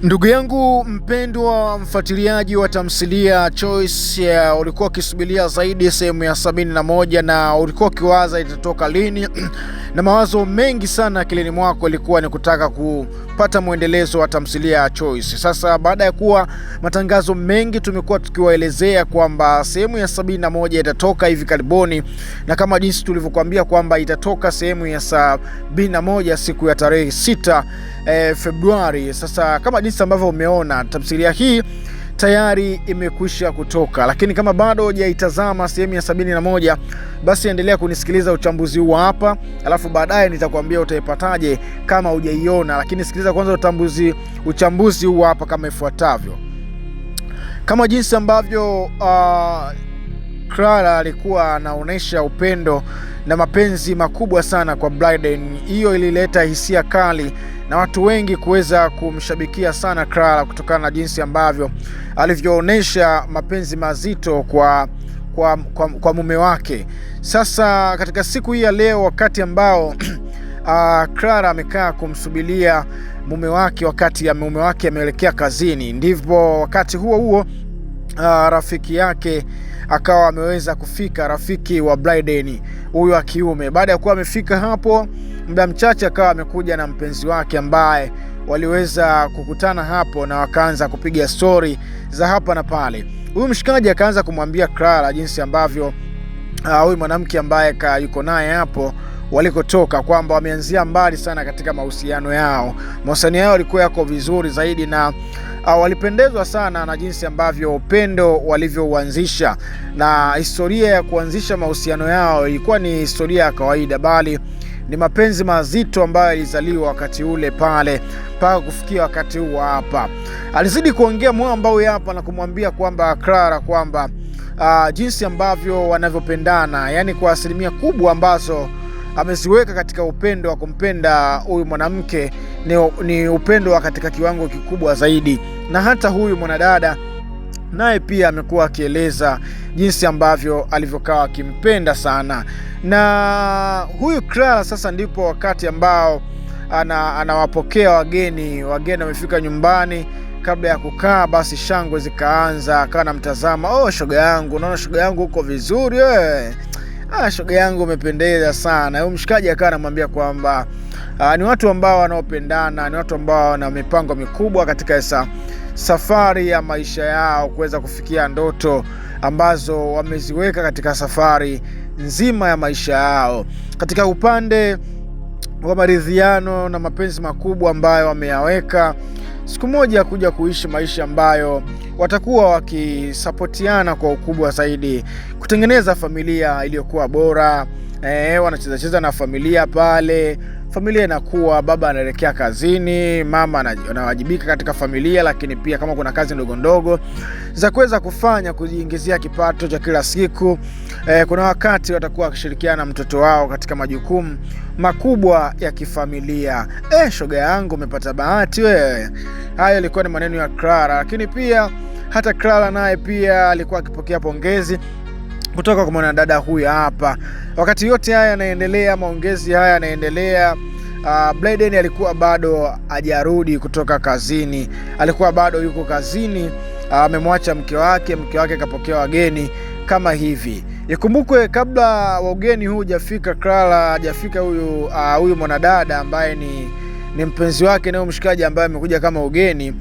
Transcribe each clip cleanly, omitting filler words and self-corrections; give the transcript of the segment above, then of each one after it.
Ndugu yangu mpendwa, mfuatiliaji wa tamthilia Choice, ulikuwa ukisubiria zaidi sehemu ya 71 na ulikuwa ukiwaza itatoka lini na mawazo mengi sana akilini mwako ilikuwa ni kutaka kupata mwendelezo wa tamthilia ya Choice. Sasa baada ya kuwa matangazo mengi tumekuwa tukiwaelezea kwamba sehemu ya 71 itatoka hivi karibuni, na kama jinsi tulivyokuambia kwamba itatoka sehemu ya 71 siku ya tarehe 6 Februari. Sasa kama jinsi ambavyo umeona tamthilia hii tayari imekwisha kutoka, lakini kama bado hujaitazama sehemu ya 71 basi endelea kunisikiliza uchambuzi huu hapa, alafu baadaye nitakwambia utaipataje kama hujaiona. Lakini sikiliza kwanza uchambuzi huu hapa kama ifuatavyo. Kama jinsi ambavyo Clara alikuwa anaonesha upendo na mapenzi makubwa sana kwa Bryden, hiyo ilileta hisia kali na watu wengi kuweza kumshabikia sana Clara kutokana na jinsi ambavyo alivyoonesha mapenzi mazito kwa mume wake. Sasa katika siku hii ya leo, wakati ambao Clara amekaa kumsubiria mume wake, wakati mume wake ameelekea kazini, ndivyo wakati huo rafiki yake akawa ameweza kufika, rafiki wa Bryden huyo wa kiume. Baada ya kuwa amefika hapo, muda mchache akawa amekuja na mpenzi wake ambaye waliweza kukutana hapo na wakaanza kupiga stori za hapa na pale. Huyu mshikaji akaanza kumwambia Clara jinsi ambavyo huyu mwanamke ambaye yuko naye hapo walikotoka, kwamba wameanzia mbali sana katika mahusiano yao. Mahusiano yao yalikuwa yako vizuri zaidi na walipendezwa sana na jinsi ambavyo upendo walivyouanzisha, na historia ya kuanzisha mahusiano yao ilikuwa ni historia ya kawaida, bali ni mapenzi mazito ambayo yalizaliwa wakati ule pale mpaka kufikia wakati huu hapa. Alizidi kuongea mwamba huyu hapa na kumwambia kwamba Clara kwamba jinsi ambavyo wanavyopendana, yani kwa asilimia kubwa ambazo ameziweka katika upendo wa kumpenda huyu mwanamke ni upendo wa katika kiwango kikubwa zaidi. Na hata huyu mwanadada naye pia amekuwa akieleza jinsi ambavyo alivyokaa akimpenda sana. Na huyu Clara sasa ndipo wakati ambao anawapokea wageni wamefika nyumbani. Kabla ya kukaa basi shangwe zikaanza, akawa anamtazama, shoga yangu, naona shoga yangu uko vizuri wewe. Shoga yangu umependeza sana. Huyu mshikaji akawa anamwambia kwamba ni watu ambao wanaopendana, ni watu ambao wana mipango mikubwa katika safari ya maisha yao kuweza kufikia ndoto ambazo wameziweka katika safari nzima ya maisha yao, katika upande wa maridhiano na mapenzi makubwa ambayo wameyaweka, siku moja kuja kuishi maisha ambayo watakuwa wakisapotiana kwa ukubwa zaidi, kutengeneza familia iliyokuwa bora. Wanacheza na familia pale, familia inakuwa, baba anaelekea kazini, mama anawajibika katika familia, lakini pia kama kuna kazi ndogo ndogo za kuweza kufanya kujiingizia kipato cha kila siku, kuna wakati watakuwa wakishirikiana na mtoto wao katika majukumu makubwa ya kifamilia. Shoga yangu umepata bahati wewe. Hayo ilikuwa ni maneno ya Clara, lakini pia hata Clara naye pia alikuwa akipokea pongezi kutoka kwa mwanadada huyu hapa. Wakati yote haya yanaendelea, maongezi haya yanaendelea, Bryden alikuwa bado hajarudi kutoka kazini, alikuwa bado yuko kazini, amemwacha mke wake kapokea wageni kama hivi. Ikumbukwe kabla wa ugeni huu hujafika, Clara hajafika huyu mwanadada ambaye ni mpenzi wake na mshikaji ambaye amekuja kama ugeni.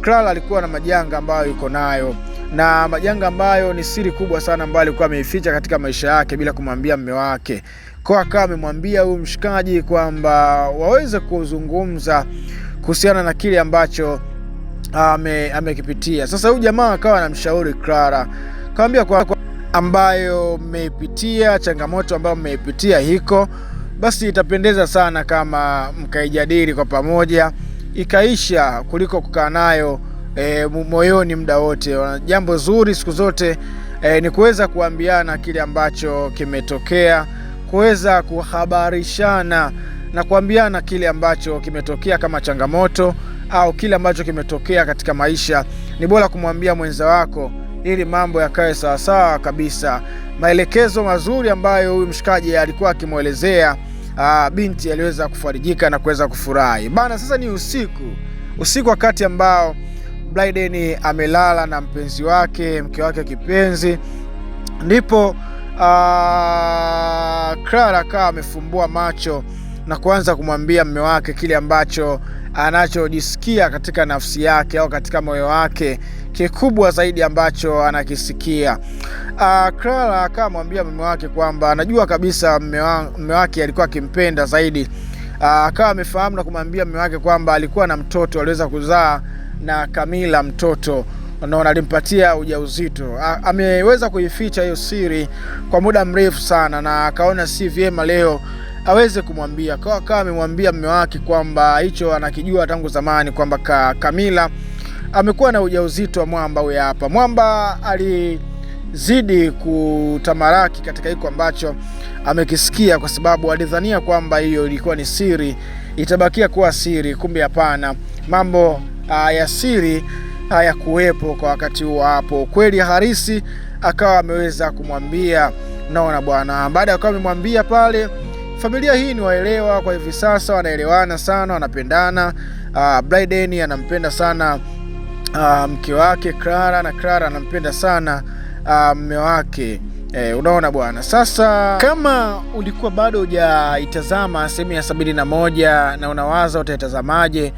Clara alikuwa na majanga ambayo yuko nayo, na majanga ambayo ni siri kubwa sana ambayo alikuwa ameificha katika maisha yake bila kumwambia mume wake. Kwa akawa amemwambia huyu mshikaji kwamba waweze kuzungumza kuhusiana na kile ambacho amekipitia. Sasa huyu jamaa akawa anamshauri Clara, akamwambia kwa ambayo mmeipitia, changamoto ambayo mmeipitia hiko, basi itapendeza sana kama mkaijadili kwa pamoja ikaisha, kuliko kukaa nayo moyoni muda wote. Jambo zuri siku zote ni kuweza kuambiana kile ambacho kimetokea, kuweza kuhabarishana na kuambiana kile ambacho kimetokea kama changamoto au kile ambacho kimetokea katika maisha. Ni bora kumwambia mwenza wako ili mambo yakae sawasawa kabisa. Maelekezo mazuri ambayo huyu mshikaji alikuwa akimwelezea, binti aliweza kufarijika na kuweza kufurahi bana. Sasa ni usiku usiku wakati ambao Blyden amelala na mpenzi wake, mke wake kipenzi, ndipo Clara akawa amefumbua macho na kuanza kumwambia mume wake kile ambacho anachojisikia katika nafsi yake au katika moyo wake, kikubwa zaidi ambacho anakisikia. Clara akamwambia mume wake kwamba anajua kabisa mume wake alikuwa akimpenda zaidi. Akawa amefahamu na kumwambia mume wake kwamba alikuwa na mtoto, aliweza kuzaa na Camilla mtoto, na alimpatia ujauzito. Ameweza kuificha hiyo siri kwa muda mrefu sana, na akaona si vyema leo aweze kumwambia. Akawa amemwambia mume wake kwamba hicho anakijua tangu zamani, kwamba Camilla amekuwa na ujauzito wa Mwamba huyu hapa. Mwamba alizidi kutamaraki katika hiko ambacho amekisikia, kwa sababu alidhania kwamba hiyo ilikuwa ni siri, itabakia kuwa siri. Kumbe hapana, mambo ya siri haya kuwepo kwa wakati huo hapo. Kweli Harisi akawa ameweza kumwambia, naona bwana. Baada ya kuwa amemwambia pale, familia hii ni waelewa kwa hivi sasa, wanaelewana sana, wanapendana. Blyden anampenda sana mke wake Clara, na Clara anampenda sana mume wake. Unaona bwana. Sasa kama ulikuwa bado hujaitazama sehemu ya 71 na unawaza utaitazamaje,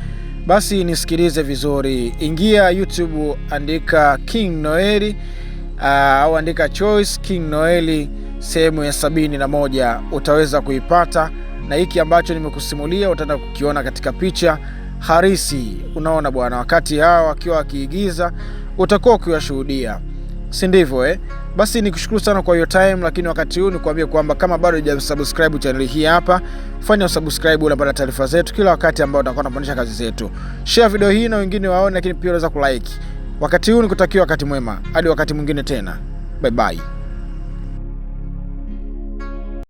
basi nisikilize vizuri. Ingia YouTube, andika King Noeli au andika Choice King Noeli sehemu ya 71, utaweza kuipata, na hiki ambacho nimekusimulia utaenda kukiona katika picha Harisi. Unaona bwana, wakati hao wakiwa wakiigiza utakuwa ukiwashuhudia, si ndivyo Basi nikushukuru sana kwa your time, lakini wakati huu nikwambie kwamba kama bado hujasubscribe channel hii hapa, fanya subscribe unapata taarifa zetu kila wakati ambao tunakuwa tunapandisha kazi zetu. Share video hii na wengine waone, lakini pia unaweza kulike. Wakati huu nikutakia wakati mwema, hadi wakati mwingine tena. Bye bye.